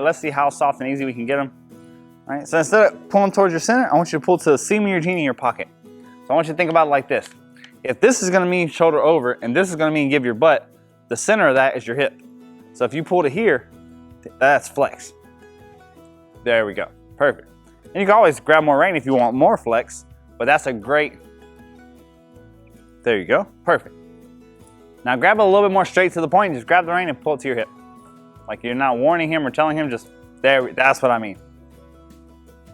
let's see how soft and easy we can get them. All right, so instead of pulling towards your center, I want you to pull to the seam of your jean in your pocket. So I want you to think about it like this. If this is gonna mean shoulder over and this is gonna mean give your butt, the center of that is your hip. So if you pull to here, that's flex. There we go, perfect. And you can always grab more rein if you want more flex, but that's a great, there you go, perfect. Now grab it a little bit more straight to the point, just grab the rein and pull it to your hip. Like you're not warning him or telling him, just there, that's what I mean.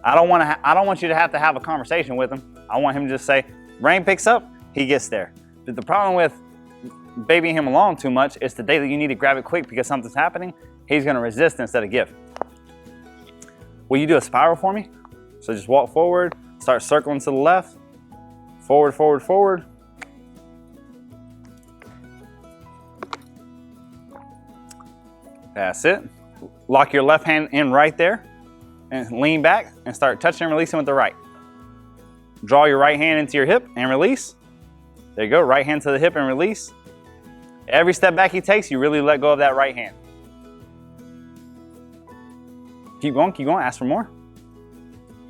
I don't want you to have a conversation with him. I want him to just say, rein picks up, he gets there. But the problem with babying him along too much is the day that you need to grab it quick because something's happening, he's gonna resist instead of give. Will you do a spiral for me? So just walk forward, start circling to the left, forward, forward, forward. That's it. Lock your left hand in right there and lean back and start touching and releasing with the right. Draw your right hand into your hip and release. There you go, right hand to the hip and release. Every step back he takes, you really let go of that right hand. Keep going, ask for more.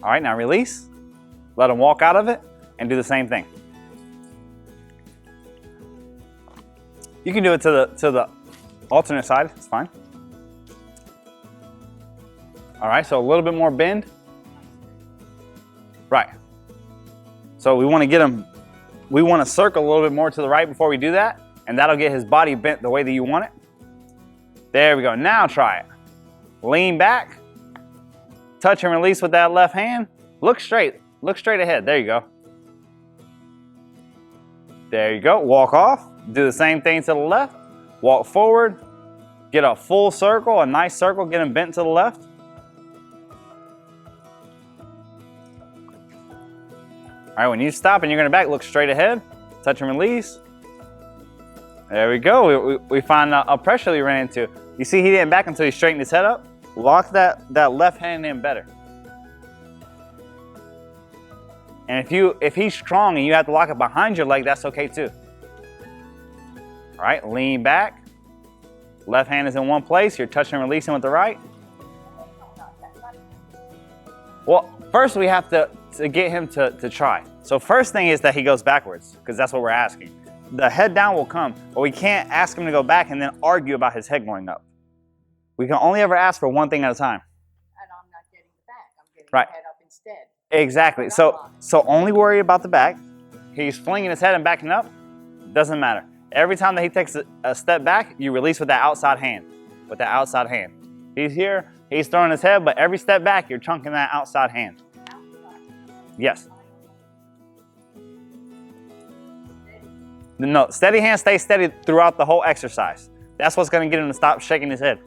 All right, now release. Let him walk out of it and do the same thing. You can do it to the alternate side, it's fine. All right, so a little bit more bend. Right. So we want to get him, we want to circle a little bit more to the right before we do that, and that'll get his body bent the way that you want it. There we go, now try it. Lean back, touch and release with that left hand. Look straight ahead, there you go. There you go, walk off. Do the same thing to the left. Walk forward, get a full circle, a nice circle, get him bent to the left. All right, when you stop and you're gonna back, look straight ahead, touch and release. There we go, we find a pressure we ran into. You see he didn't back until he straightened his head up. Lock that left hand in better. And if he's strong and you have to lock it behind your leg, that's okay too. All right, lean back. Left hand is in one place, you're touching and releasing with the right. Well, first we have to get him to try. So first thing is that he goes backwards, because that's what we're asking. The head down will come, but we can't ask him to go back and then argue about his head going up. We can only ever ask for one thing at a time. And I'm not getting the back, I'm getting right. the head up instead. Exactly, so only worry about the back. He's flinging his head and backing up, doesn't matter. Every time that he takes a step back, you release with that outside hand, He's here, he's throwing his head, but every step back, you're chunking that outside hand. Yes. No, steady hand, stay steady throughout the whole exercise. That's what's gonna get him to stop shaking his head.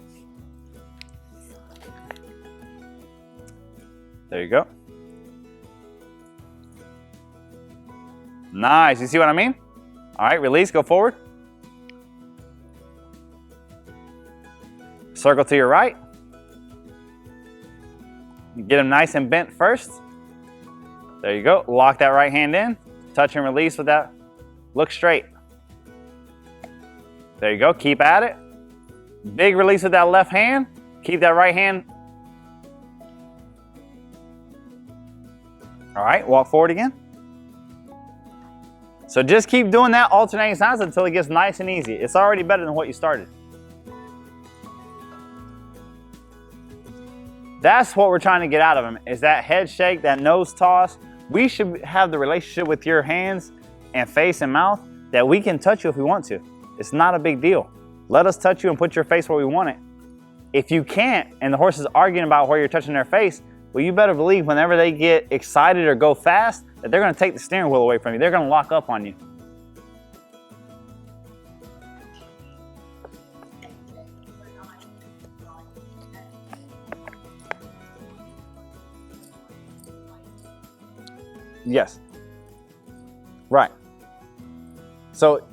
There you go. Nice, you see what I mean? All right, release, go forward. Circle to your right. Get him nice and bent first. There you go, lock that right hand in. Touch and release with that. Look straight. There you go, keep at it. Big release with that left hand. Keep that right hand. All right, walk forward again. So just keep doing that alternating sides until it gets nice and easy. It's already better than what you started. That's what we're trying to get out of him, is that head shake, that nose toss. We should have the relationship with your hands and face and mouth that we can touch you if we want to. It's not a big deal. Let us touch you and put your face where we want it. If you can't, and the horse is arguing about where you're touching their face, well, you better believe whenever they get excited or go fast, that they're gonna take the steering wheel away from you. They're gonna lock up on you. Yes. Right. So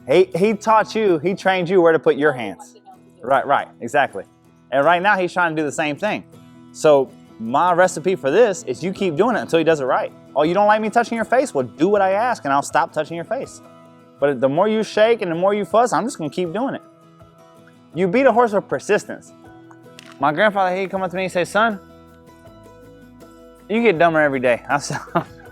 he taught you, he trained you where to put your hands. Right, exactly. And right now he's trying to do the same thing. So my recipe for this is you keep doing it until he does it right. Oh, you don't like me touching your face? Well, do what I ask and I'll stop touching your face. But the more you shake and the more you fuss, I'm just gonna keep doing it. You beat a horse with persistence. My grandfather, he'd come up to me and say, son, you get dumber every day. I said,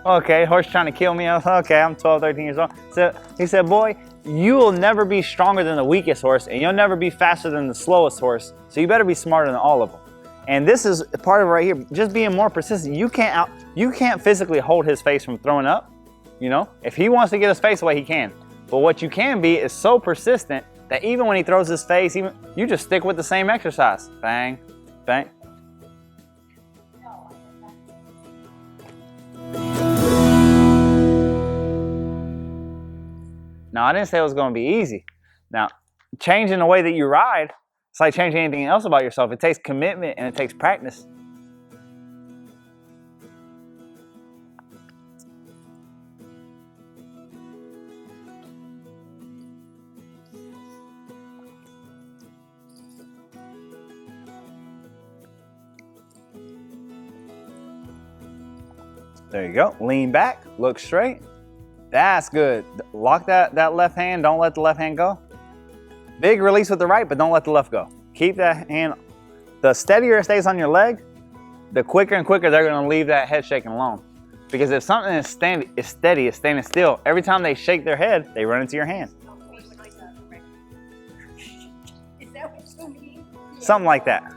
okay, horse trying to kill me. I was like, okay, I'm 12, 13 years old. So he said, boy, you will never be stronger than the weakest horse, and you'll never be faster than the slowest horse. So you better be smarter than all of them. And this is part of it right here, just being more persistent. You can't physically hold his face from throwing up. You know, if he wants to get his face away, he can. But what you can be is so persistent that even when he throws his face, you just stick with the same exercise. Bang, bang. Now, I didn't say it was going to be easy. Now, changing the way that you ride, it's like changing anything else about yourself. It takes commitment and it takes practice. There you go. Lean back, look straight. That's good. Lock that left hand. Don't let the left hand go. Big release with the right, but don't let the left go. Keep that hand. The steadier it stays on your leg, the quicker and quicker they're going to leave that head shaking alone. Because if something is steady, it's standing still, every time they shake their head, they run into your hand. Is that what you mean? Something like that.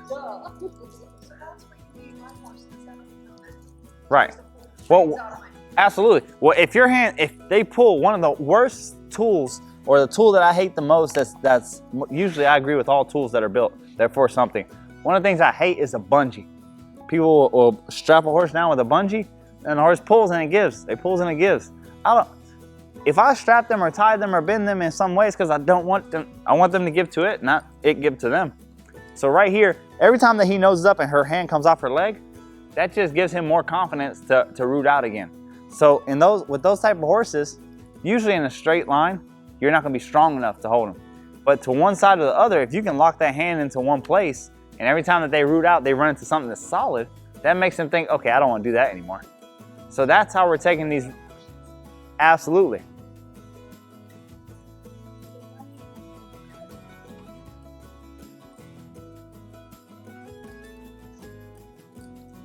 Right. Well, absolutely. Well, if they pull one of the worst tools, or the tool that I hate the most, that's usually I agree with all tools that are built. They're for something. One of the things I hate is a bungee. People will strap a horse down with a bungee, and the horse pulls and it gives. It pulls and it gives. If I strap them or tie them or bend them in some ways, because I want them to give to it, not it give to them. So right here, every time that he noses up and her hand comes off her leg, that just gives him more confidence to root out again. So with those type of horses, usually in a straight line, you're not going to be strong enough to hold them. But to one side or the other, if you can lock that hand into one place, and every time that they root out, they run into something that's solid, that makes them think, okay, I don't want to do that anymore. So that's how we're taking these. Absolutely.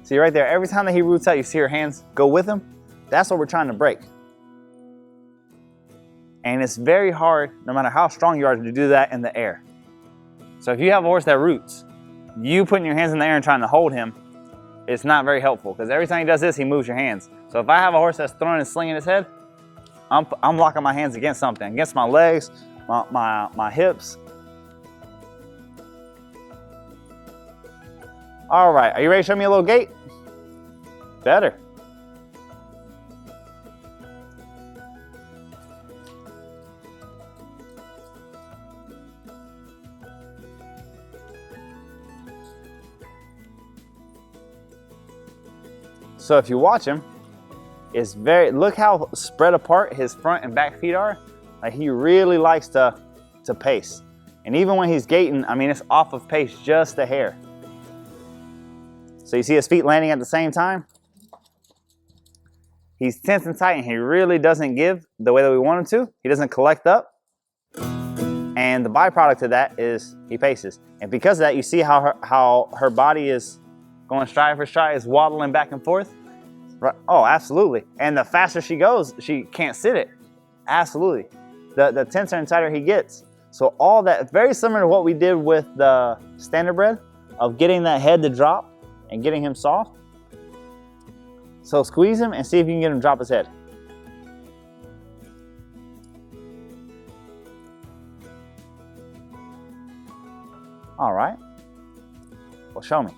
See right there, every time that he roots out, you see her hands go with him. That's what we're trying to break. And it's very hard, no matter how strong you are, to do that in the air. So if you have a horse that roots, you putting your hands in the air and trying to hold him, it's not very helpful, because every time he does this, he moves your hands. So if I have a horse that's throwing and slinging his head, I'm locking my hands against something, against my legs, my hips. All right, are you ready to show me a little gait? Better. So if you watch him, look how spread apart his front and back feet are. Like, he really likes to pace. And even when he's gaiting, I mean, it's off of pace just a hair. So you see his feet landing at the same time? He's tense and tight, and he really doesn't give the way that we want him to. He doesn't collect up. And the byproduct of that is he paces. And because of that, you see how her body is going stride for stride, is waddling back and forth. Right. Oh, absolutely. And the faster she goes, she can't sit it. Absolutely. The tenser and tighter he gets. So all that, very similar to what we did with the standardbred, of getting that head to drop and getting him soft. So squeeze him and see if you can get him to drop his head. All right. Well, show me.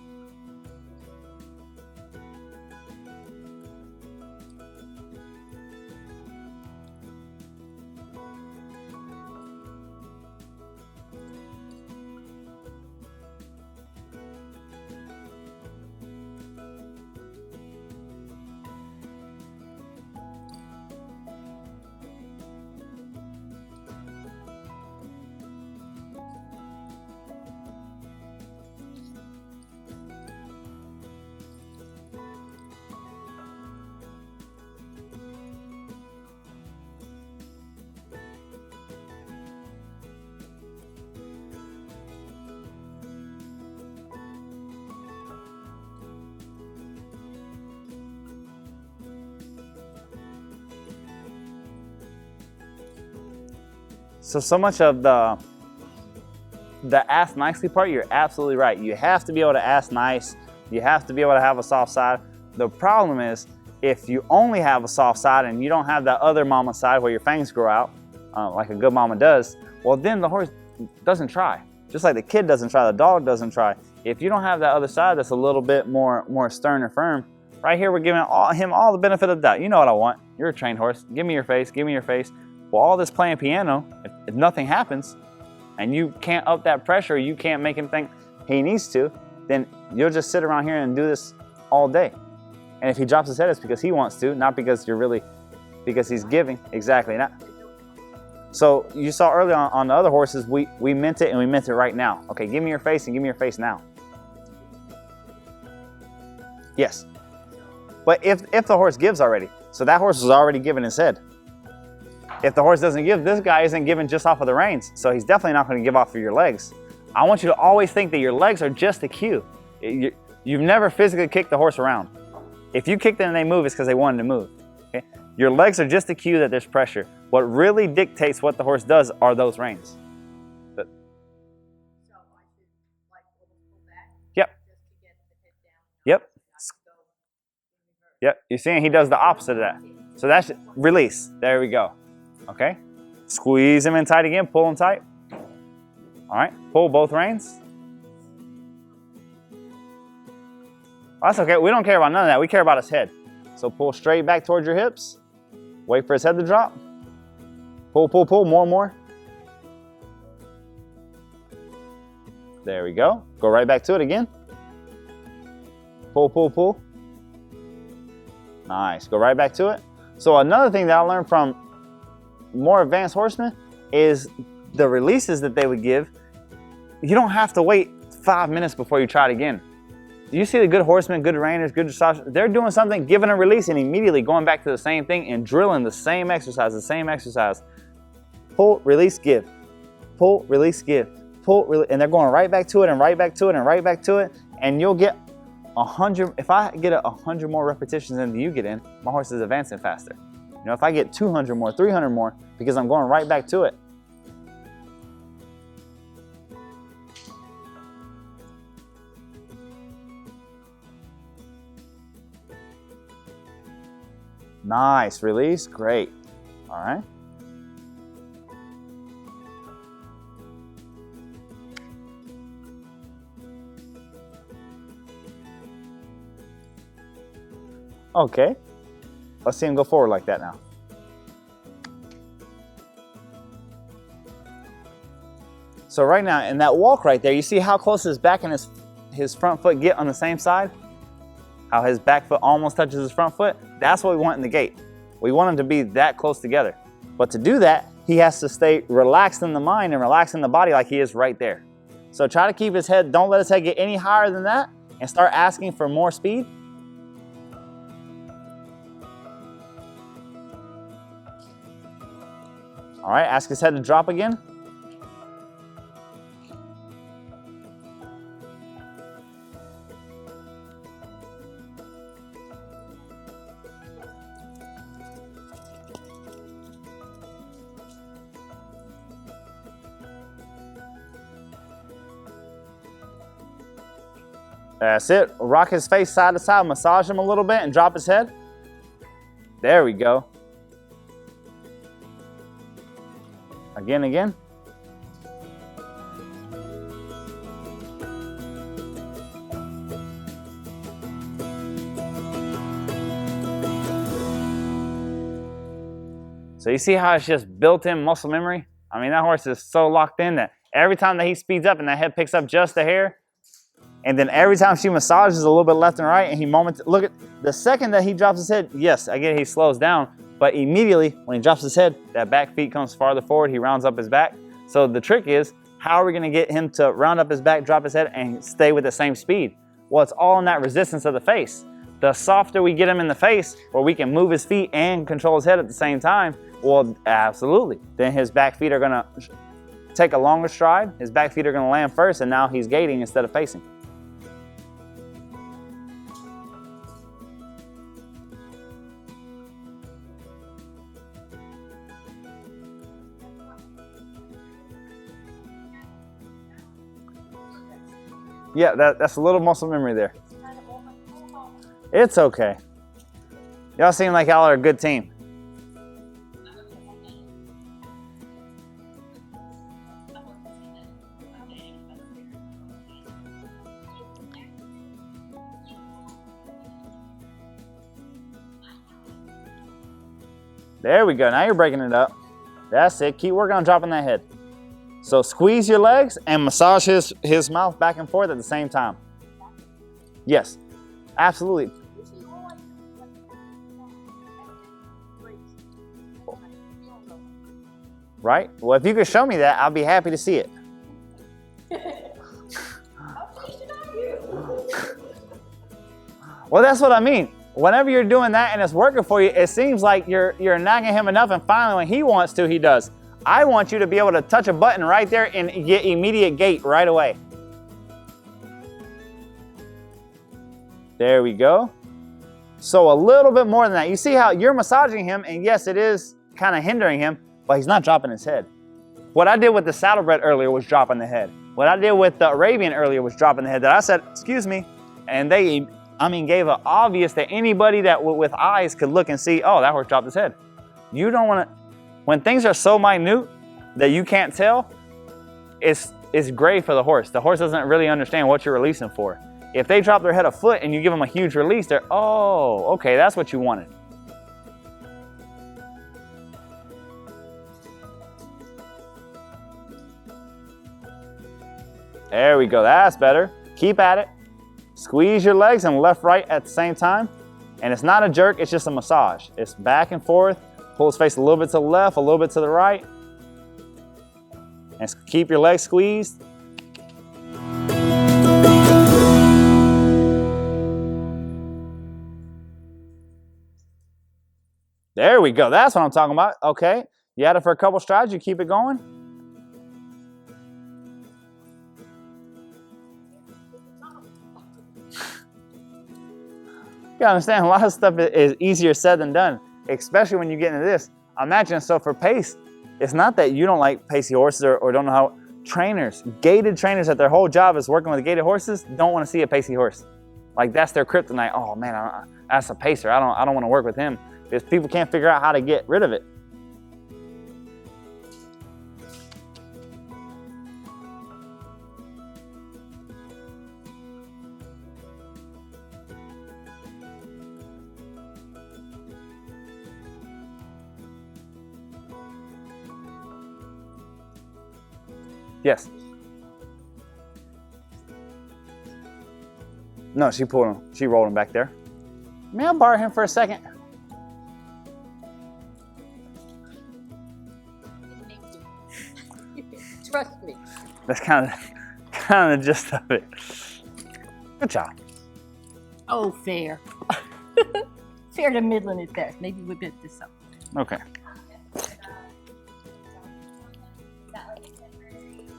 So much of the ask nicely part, you're absolutely right. You have to be able to ask nice. You have to be able to have a soft side. The problem is if you only have a soft side and you don't have that other mama side where your fangs grow out, like a good mama does, well then the horse doesn't try. Just like the kid doesn't try, the dog doesn't try. If you don't have that other side that's a little bit more stern or firm, right here we're giving him all the benefit of the doubt. You know what I want. You're a trained horse. Give me your face. Give me your face. Well, all this playing piano, if nothing happens, and you can't up that pressure, you can't make him think he needs to, then you'll just sit around here and do this all day. And if he drops his head, it's because he wants to, not because because he's giving. Exactly. So you saw earlier on the other horses, we meant it and we meant it right now. Okay, give me your face and give me your face now. Yes. But if the horse gives already, so that horse was already giving his head. If the horse doesn't give, this guy isn't giving just off of the reins, so he's definitely not going to give off of your legs. I want you to always think that your legs are just a cue. You've never physically kicked the horse around. If you kick them and they move, it's because they wanted to move. Okay? Your legs are just a cue that there's pressure. What really dictates what the horse does are those reins. So I should like pull back? Yep. Just to get the head down. Yep. Not to go in reverse. Yep. You're seeing he does the opposite of that. So that's release. There we go. Okay. Squeeze him in tight again. Pull him tight. All right. Pull both reins. That's okay. We don't care about none of that. We care about his head. So pull straight back towards your hips. Wait for his head to drop. Pull, pull, pull. More and more. There we go. Go right back to it again. Pull, pull, pull. Nice. Go right back to it. So another thing that I learned from more advanced horsemen is the releases that they would give. You don't have to wait 5 minutes before you try it again. You see the good horsemen, good reiners, good dressage, they're doing something, giving a release, and immediately going back to the same thing and drilling the same exercise. Pull, release, give. Pull, release, give. Pull, release, and they're going right back to it and right back to it and right back to it, and you'll get 100, if I get 100 more repetitions than you get in, my horse is advancing faster. You know, if I get 200 more, 300 more, because I'm going right back to it. Nice, release, great. All right. Okay, let's see him go forward like that now. So right now, in that walk right there, you see how close his back and his front foot get on the same side? How his back foot almost touches his front foot? That's what we want in the gait. We want him to be that close together. But to do that, he has to stay relaxed in the mind and relaxed in the body like he is right there. So try to keep his head, don't let his head get any higher than that, and start asking for more speed. All right, ask his head to drop again. That's it. Rock his face side to side, massage him a little bit and drop his head. There we go. Again, again. So you see how it's just built-in muscle memory? I mean, that horse is so locked in that every time that he speeds up and that head picks up just a hair, and then every time she massages a little bit left and right, and he look at the second that he drops his head, yes, again, he slows down, but immediately when he drops his head, that back feet comes farther forward, he rounds up his back. So the trick is, how are we gonna get him to round up his back, drop his head, and stay with the same speed? Well, it's all in that resistance of the face. The softer we get him in the face, where we can move his feet and control his head at the same time, well, absolutely. Then his back feet are gonna take a longer stride, his back feet are gonna land first, and now he's gating instead of facing. Yeah, that's a little muscle memory there. It's okay. Y'all seem like y'all are a good team. There we go. Now you're breaking it up. That's it. Keep working on dropping that head. So squeeze your legs and massage his mouth back and forth at the same time. Yes, absolutely. Right? Well, if you could show me that, I'll be happy to see it. Well, that's what I mean. Whenever you're doing that and it's working for you, it seems like you're nagging him enough, and finally when he wants to, he does. I want you to be able to touch a button right there and get immediate gait right away. There we go. So a little bit more than that. You see how you're massaging him, and yes, it is kind of hindering him, but he's not dropping his head. What I did with the saddlebred earlier was dropping the head. What I did with the Arabian earlier was dropping the head. That I said, excuse me, and they, gave it obvious that anybody that with eyes could look and see, oh, that horse dropped his head. You don't want to, when things are so minute that you can't tell, it's great for the horse. The horse doesn't really understand what you're releasing for. If they drop their head a foot and you give them a huge release, they're, oh, okay, that's what you wanted. There we go, that's better. Keep at it. Squeeze your legs and left, right at the same time. And it's not a jerk, it's just a massage. It's back and forth. Pull his face a little bit to the left, a little bit to the right. And keep your legs squeezed. There we go, that's what I'm talking about. Okay, you had it for a couple strides, you keep it going. You gotta understand, a lot of stuff is easier said than done, especially when you get into this. Imagine, so for pace, it's not that you don't like pacey horses or don't know how. Trainers, gaited trainers that their whole job is working with gaited horses, don't want to see a pacey horse. Like that's their kryptonite. Oh man, that's a pacer. I don't want to work with him because people can't figure out how to get rid of it. Yes. No, she pulled him. She rolled him back there. May I borrow him for a second? Trust me. That's kind of the gist of it. Good job. Oh, fair. Fair to middling at best. Maybe we bit this up. Okay.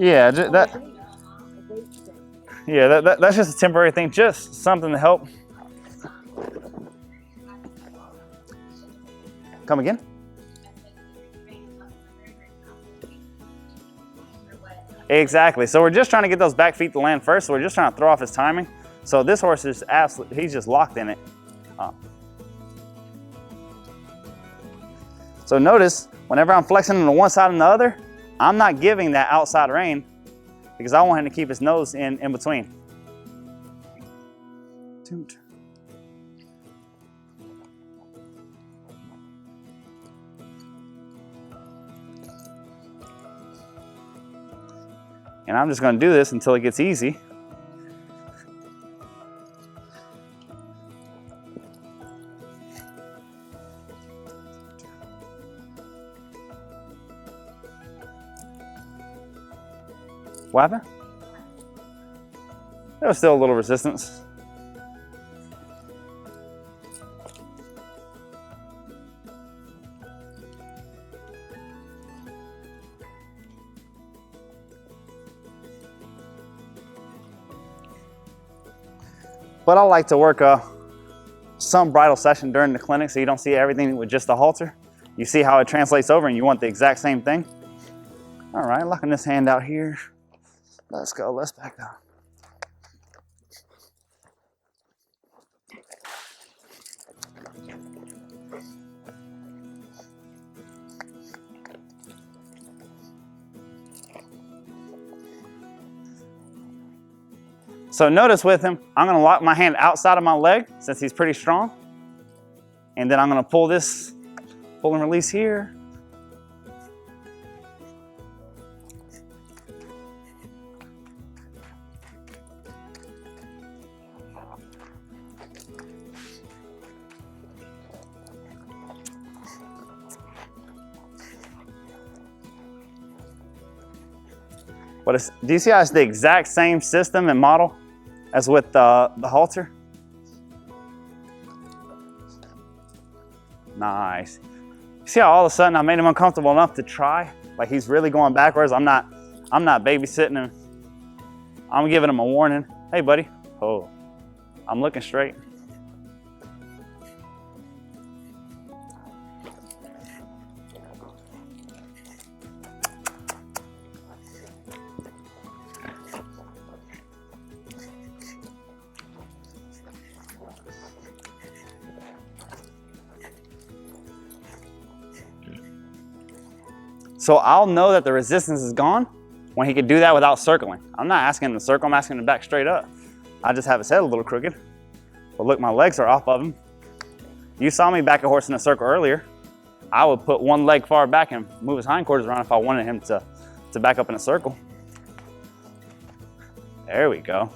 Yeah, that's just a temporary thing, just something to help. Come again? Exactly. So we're just trying to get those back feet to land first. So we're just trying to throw off his timing. So this horse is absolutely, he's just locked in it. So notice, whenever I'm flexing on the one side and the other, I'm not giving that outside rein because I want him to keep his nose in between. And I'm just going to do this until it gets easy. What happened? There was still a little resistance. But I like to work some bridle session during the clinic so you don't see everything with just the halter. You see how it translates over and you want the exact same thing. All right, locking this hand out here. Let's go, let's back up. So notice with him, I'm gonna lock my hand outside of my leg since he's pretty strong. And then I'm gonna pull and release here. But do you see how it's the exact same system and model as with the halter? Nice. See how all of a sudden I made him uncomfortable enough to try? Like he's really going backwards. I'm not babysitting him. I'm giving him a warning. Hey buddy, oh, I'm looking straight. So I'll know that the resistance is gone when he could do that without circling. I'm not asking him to circle, I'm asking him to back straight up. I just have his head a little crooked. But look, my legs are off of him. You saw me back a horse in a circle earlier. I would put one leg far back and move his hindquarters around if I wanted him to back up in a circle. There we go.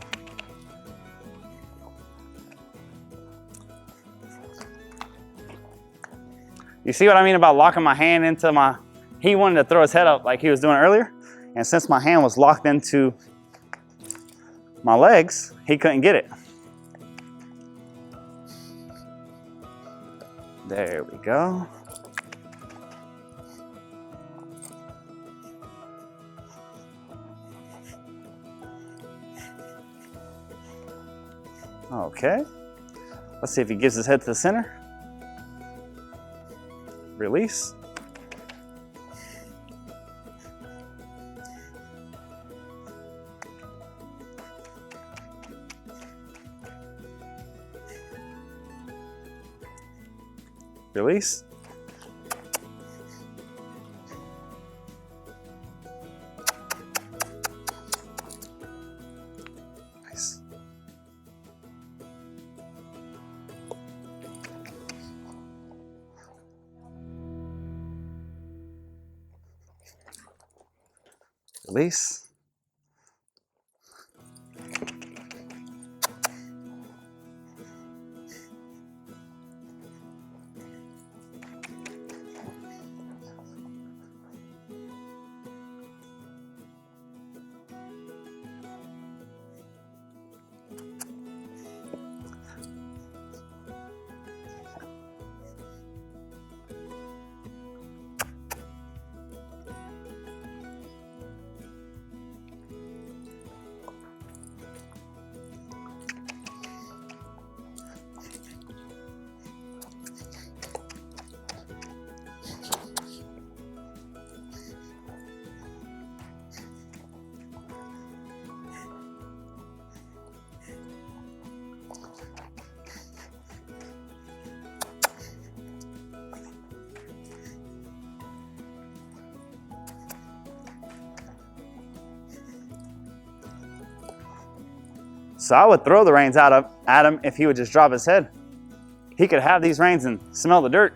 You see what I mean about locking my hand into my, he wanted to throw his head up like he was doing earlier. And since my hand was locked into my legs, he couldn't get it. There we go. Okay. Let's see if he gives his head to the center. Release. Release. Nice. Release. So I would throw the reins out at him if he would just drop his head. He could have these reins and smell the dirt.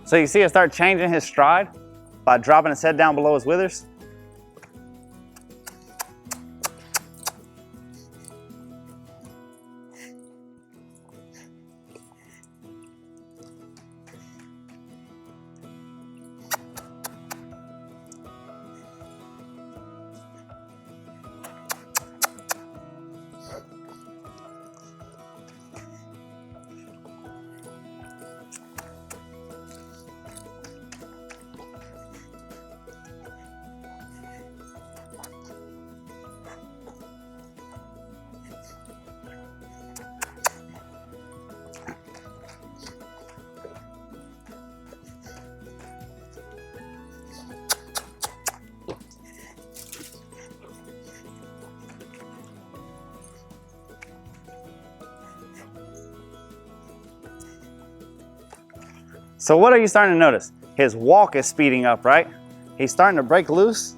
So you see it start changing his stride by dropping his head down below his withers. So what are you starting to notice? His walk is speeding up, right? He's starting to break loose.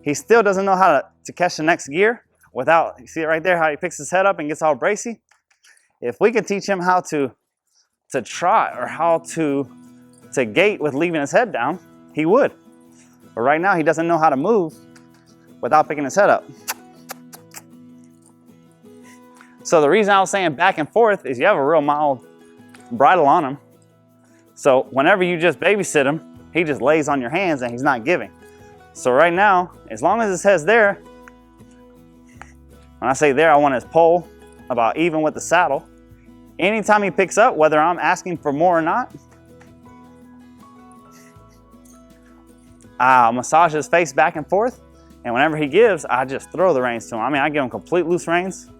He still doesn't know how to catch the next gear without, you see it right there, how he picks his head up and gets all bracy? If we could teach him how to trot or how to gait with leaving his head down, he would. But right now he doesn't know how to move without picking his head up. So the reason I was saying back and forth is you have a real mild bridle on him. So whenever you just babysit him, he just lays on your hands and he's not giving. So right now, as long as his head's there, when I say there, I want his pole about even with the saddle. Anytime he picks up, whether I'm asking for more or not, I massage his face back and forth, and whenever he gives, I just throw the reins to him. I mean, I give him complete loose reins.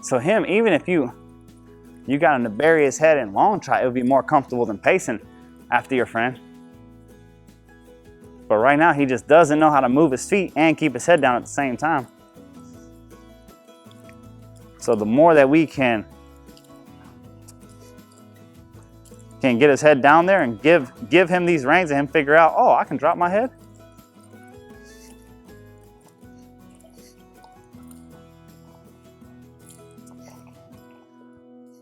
So him, even if you got him to bury his head in long trot, it would be more comfortable than pacing after your friend. But right now, he just doesn't know how to move his feet and keep his head down at the same time. So the more that we can get his head down there and give him these reins and him figure out, oh, I can drop my head.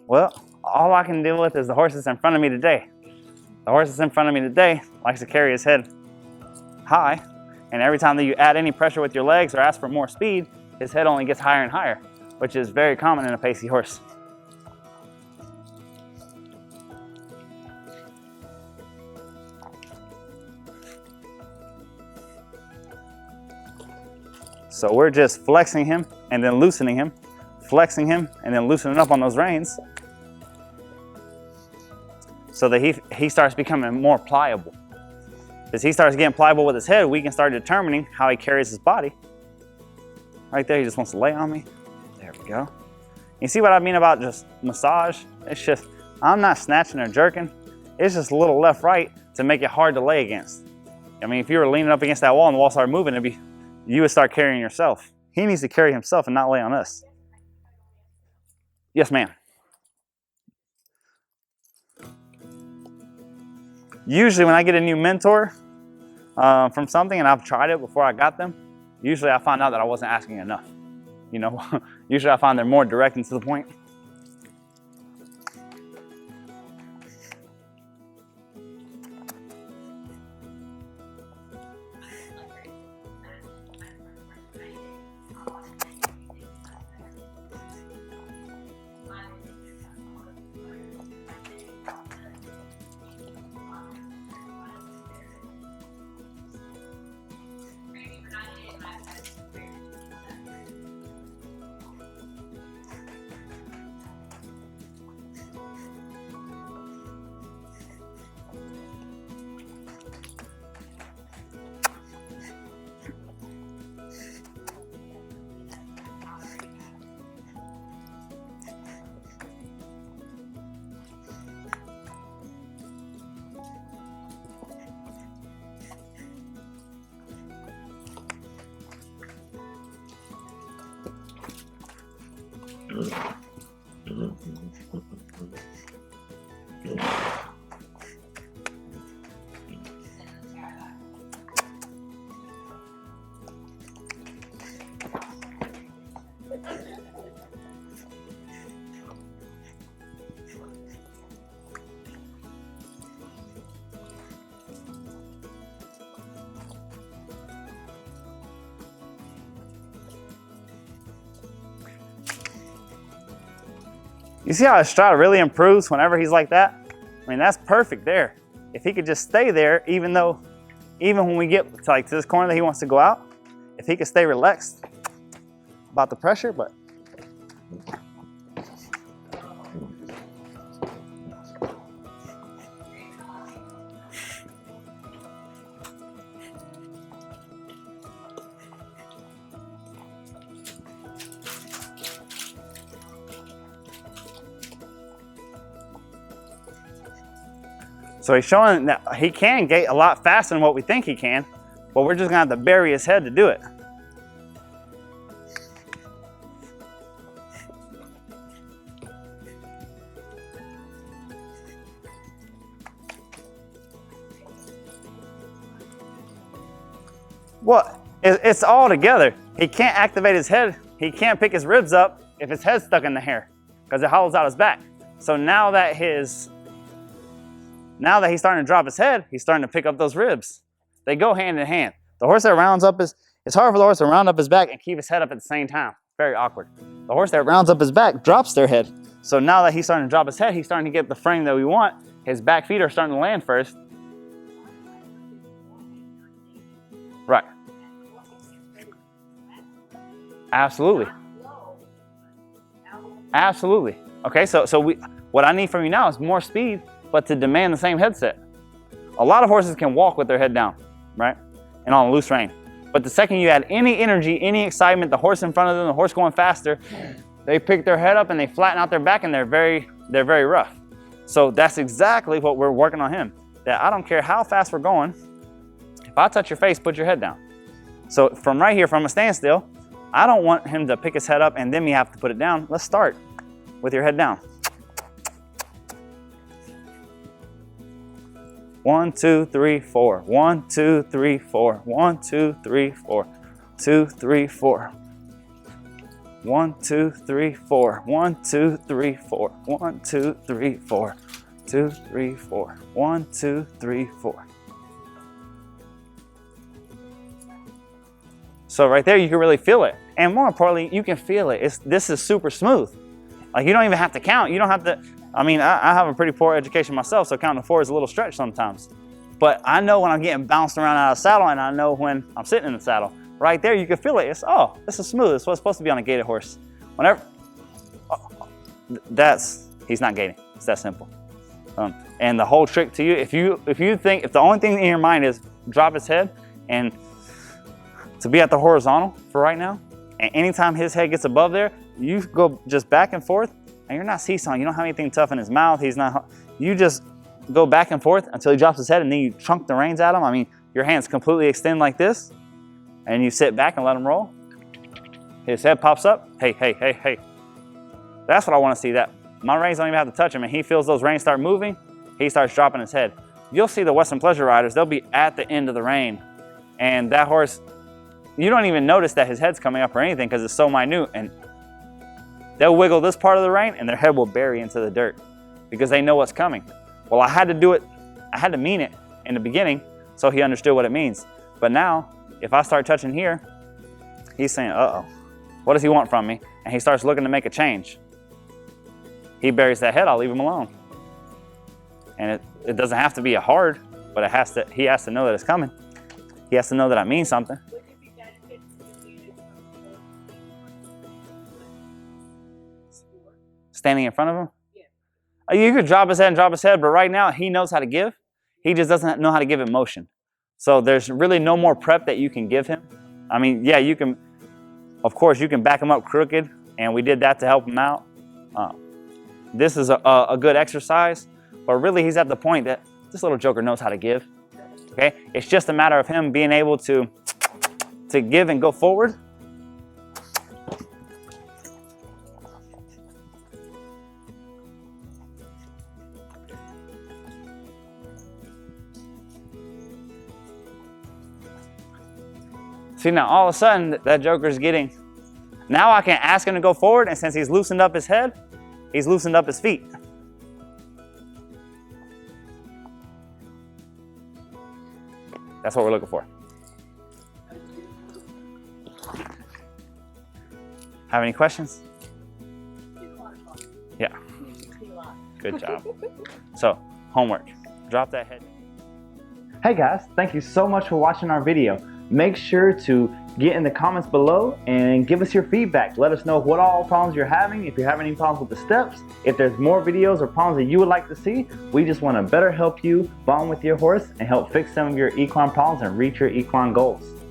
Well, all I can deal with is the horse that's in front of me today. The horse that's in front of me today likes to carry his head high, and every time that you add any pressure with your legs or ask for more speed, his head only gets higher and higher, which is very common in a pacey horse. So we're just flexing him and then loosening him, flexing him and then loosening up on those reins, so that he starts becoming more pliable. As he starts getting pliable with his head, we can start determining how he carries his body. Right there, he just wants to lay on me. There we go. You see what I mean about just massage? It's just, I'm not snatching or jerking. It's just a little left, right to make it hard to lay against. I mean, if you were leaning up against that wall and the wall started moving, you would start carrying yourself. He needs to carry himself and not lay on us. Yes, ma'am. Usually when I get a new mentor from something and I've tried it before I got them, usually I find out that I wasn't asking enough. You know, usually I find they're more direct and to the point. You see how his stride really improves whenever he's like that? I mean, that's perfect there. If he could just stay there, even when we get to this corner that he wants to go out, if he could stay relaxed about the pressure, but so he's showing that he can gate a lot faster than what we think he can, but we're just gonna have to bury his head to do it. Well, it's all together. He can't activate his head. He can't pick his ribs up if his head's stuck in the hair because it hollows out his back. So now that he's starting to drop his head, he's starting to pick up those ribs. They go hand in hand. The horse that rounds up it's hard for the horse to round up his back and keep his head up at the same time. Very awkward. The horse that rounds up his back drops their head. So now that he's starting to drop his head, he's starting to get the frame that we want. His back feet are starting to land first. Right. Absolutely. Absolutely. Okay, so what I need from you now is more speed, but to demand the same headset. A lot of horses can walk with their head down, right? And on a loose rein. But the second you add any energy, any excitement, the horse in front of them, the horse going faster, they pick their head up and they flatten out their back and they're very rough. So that's exactly what we're working on him. That I don't care how fast we're going, if I touch your face, put your head down. So from right here, from a standstill, I don't want him to pick his head up and then we have to put it down. Let's start with your head down. 1, 2, 3, 4. 1, 2, 3, 4. 1, 2, 3, 4. 2, 3, 4. 1, 2, 3, 4. 1, 2, 3, 4. 1, 2, 3, 4. 2, 3, 4. 1, 2, 3, 4. So right there, you can really feel it. And more importantly, you can feel it. This is super smooth. Like you don't even have to count. You don't have to, I mean, I have a pretty poor education myself, so counting to 4 is a little stretch sometimes. But I know when I'm getting bounced around out of the saddle and I know when I'm sitting in the saddle. Right there, you can feel it. It's, oh, this is smooth. It's what's supposed to be on a gated horse. Whenever, he's not gating. It's that simple. And the whole trick to you, if the only thing in your mind is drop his head and to be at the horizontal for right now, and anytime his head gets above there, you go just back and forth, and you're not seesawing. You don't have anything tough in his mouth. You just go back and forth until he drops his head, and then you trunk the reins at him. I mean, your hands completely extend like this, and you sit back and let him roll. His head pops up. Hey, hey, hey, hey. That's what I want to see. That my reins don't even have to touch him, and he feels those reins start moving. He starts dropping his head. You'll see the Western pleasure riders. They'll be at the end of the rein, and that horse, you don't even notice that his head's coming up or anything because it's so minute, and they'll wiggle this part of the rein and their head will bury into the dirt because they know what's coming. Well, I had to do it. I had to mean it in the beginning so he understood what it means. But now, if I start touching here, he's saying, uh-oh, what does he want from me? And he starts looking to make a change. He buries that head, I'll leave him alone. And it doesn't have to be a hard, but he has to know that it's coming. He has to know that I mean something. Standing in front of him? Yeah. You could drop his head and drop his head, but right now he knows how to give. He just doesn't know how to give it motion. So there's really no more prep that you can give him. I mean, yeah, you can, of course, you can back him up crooked, and we did that to help him out. This is a good exercise, but really he's at the point that this little joker knows how to give. Okay? It's just a matter of him being able to give and go forward. See, now all of a sudden that joker's getting, now I can ask him to go forward, and since he's loosened up his head, he's loosened up his feet. That's what we're looking for. Have any questions? Yeah. Good job. So, homework. Drop that head. Hey guys, thank you so much for watching our video. make sure to get in the comments below and give us your feedback. Let us know what all problems you're having, if you're having any problems with the steps, if there's more videos or problems that you would like to see. We just want to better help you bond with your horse and help fix some of your equine problems and reach your equine goals.